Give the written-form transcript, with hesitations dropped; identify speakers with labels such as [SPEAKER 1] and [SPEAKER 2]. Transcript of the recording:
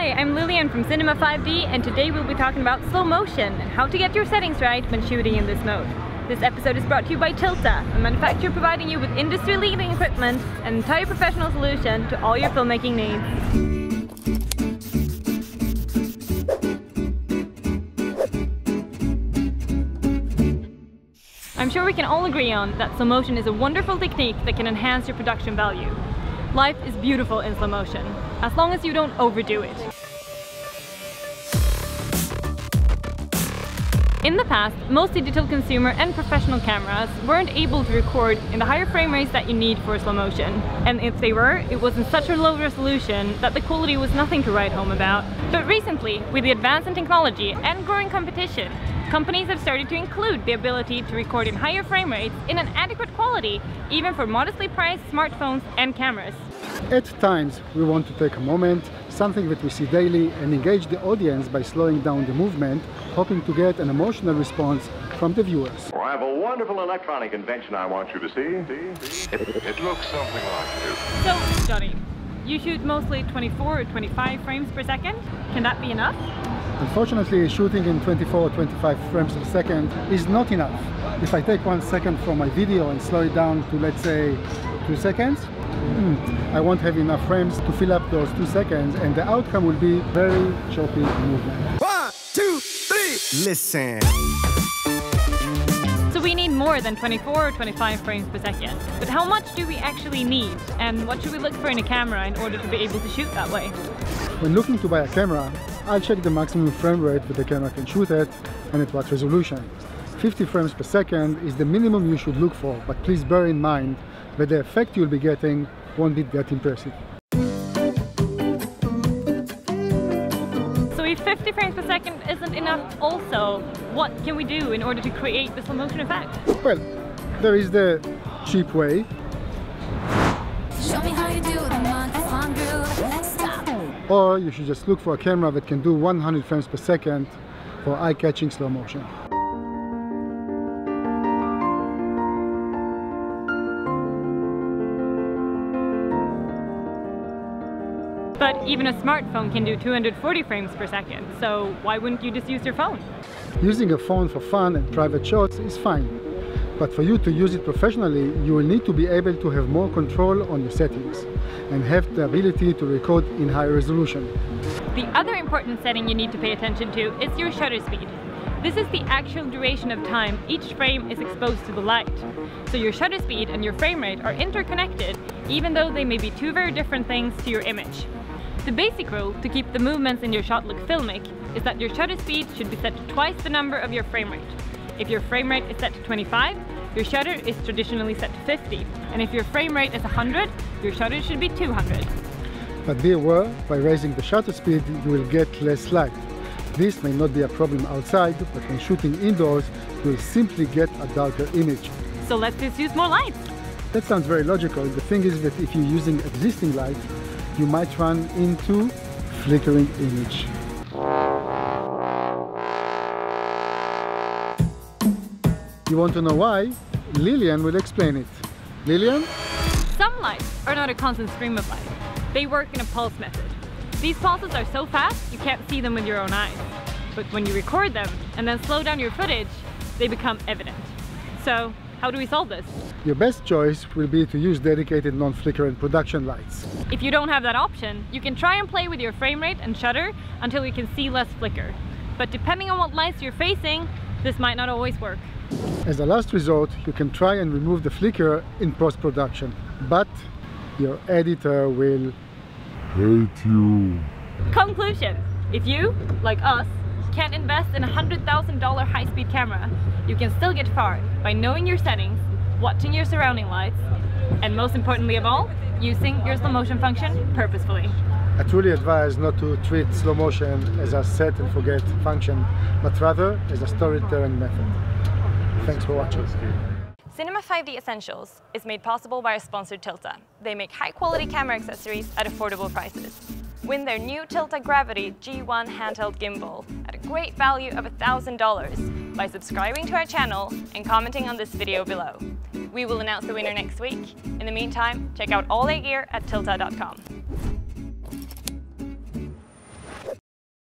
[SPEAKER 1] Hi, I'm Li-Lian from Cinema 5D, and today we'll be talking about slow motion and how to get your settings right when shooting in this mode. This episode is brought to you by Tilta, a manufacturer providing you with industry-leading equipment and an entire professional solution to all your filmmaking needs. I'm sure we can all agree on that slow motion is a wonderful technique that can enhance your production value. Life is beautiful in slow motion, as long as you don't overdo it. In the past, most digital consumer and professional cameras weren't able to record in the higher frame rates that you need for slow motion. And if they were, it was in such a low resolution that the quality was nothing to write home about. But recently, with the advance in technology and growing competition, companies have started to include the ability to record in higher frame rates in an adequate quality, even for modestly priced smartphones and cameras.
[SPEAKER 2] At times, we want to take a moment, something that we see daily, and engage the audience by slowing down the movement, hoping to get an emotional response from the viewers.
[SPEAKER 3] Well, I have a wonderful electronic invention I want you to see. It looks something like this.
[SPEAKER 1] So, Johnny, you shoot mostly 24 or 25 frames per second. Can that be enough?
[SPEAKER 2] Unfortunately, shooting in 24 or 25 frames per second is not enough. If I take 1 second from my video and slow it down to, let's say, 2 seconds, I won't have enough frames to fill up those 2 seconds, and the outcome will be very choppy movement.
[SPEAKER 4] 1, 2, 3, listen.
[SPEAKER 1] So we need more than 24 or 25 frames per second. But how much do we actually need? And what should we look for in a camera in order to be able to shoot that way?
[SPEAKER 2] When looking to buy a camera, I'll check the maximum frame rate that the camera can shoot at and at what resolution. 50 frames per second is the minimum you should look for, but please bear in mind that the effect you'll be getting won't be that impressive.
[SPEAKER 1] So if 50 frames per second isn't enough also, what can we do in order to create the slow motion effect?
[SPEAKER 2] Well, there is the cheap way.
[SPEAKER 5] Show me how you do the monkey song groove. Let's stop.
[SPEAKER 2] Or you should just look for a camera that can do 100 frames per second for eye-catching slow motion.
[SPEAKER 1] But even a smartphone can do 240 frames per second, so why wouldn't you just use your phone?
[SPEAKER 2] Using a phone for fun and private shots is fine. But for you to use it professionally, you will need to be able to have more control on your settings and have the ability to record in high resolution.
[SPEAKER 1] The other important setting you need to pay attention to is your shutter speed. This is the actual duration of time each frame is exposed to the light. So your shutter speed and your frame rate are interconnected, even though they may be two very different things to your image. The basic rule to keep the movements in your shot look filmic is that your shutter speed should be set to twice the number of your frame rate. If your frame rate is set to 25, your shutter is traditionally set to 50. And if your frame rate is 100, your shutter should be 200.
[SPEAKER 2] But be aware, by raising the shutter speed, you will get less light. This may not be a problem outside, but when shooting indoors, you will simply get a darker image.
[SPEAKER 1] So let's just use more lights.
[SPEAKER 2] That sounds very logical. The thing is that if you're using existing light, you might run into flickering image. You want to know why? Li-Lian will explain it. Li-Lian?
[SPEAKER 1] Some lights are not a constant stream of light. They work in a pulse method. These pulses are so fast you can't see them with your own eyes. But when you record them and then slow down your footage, they become evident. So, how do we solve this?
[SPEAKER 2] Your best choice will be to use dedicated non-flickering production lights.
[SPEAKER 1] If you don't have that option, you can try and play with your frame rate and shutter until you can see less flicker. But depending on what lights you're facing, this might not always work.
[SPEAKER 2] As a last resort, you can try and remove the flicker in post-production, but your editor will hate you.
[SPEAKER 1] Conclusion: if you, like us, can't invest in a $100,000 high-speed camera, you can still get far by knowing your settings, watching your surrounding lights, and most importantly of all, using your slow motion function purposefully.
[SPEAKER 2] I truly advise not to treat slow motion as a set and forget function, but rather as a storytelling method. Thanks for watching.
[SPEAKER 1] Cinema 5D Essentials is made possible by our sponsor Tilta. They make high-quality camera accessories at affordable prices. Win their new Tilta Gravity G1 handheld gimbal at a great value of $1,000 by subscribing to our channel and commenting on this video below. We will announce the winner next week. In the meantime, check out all their gear at tilta.com.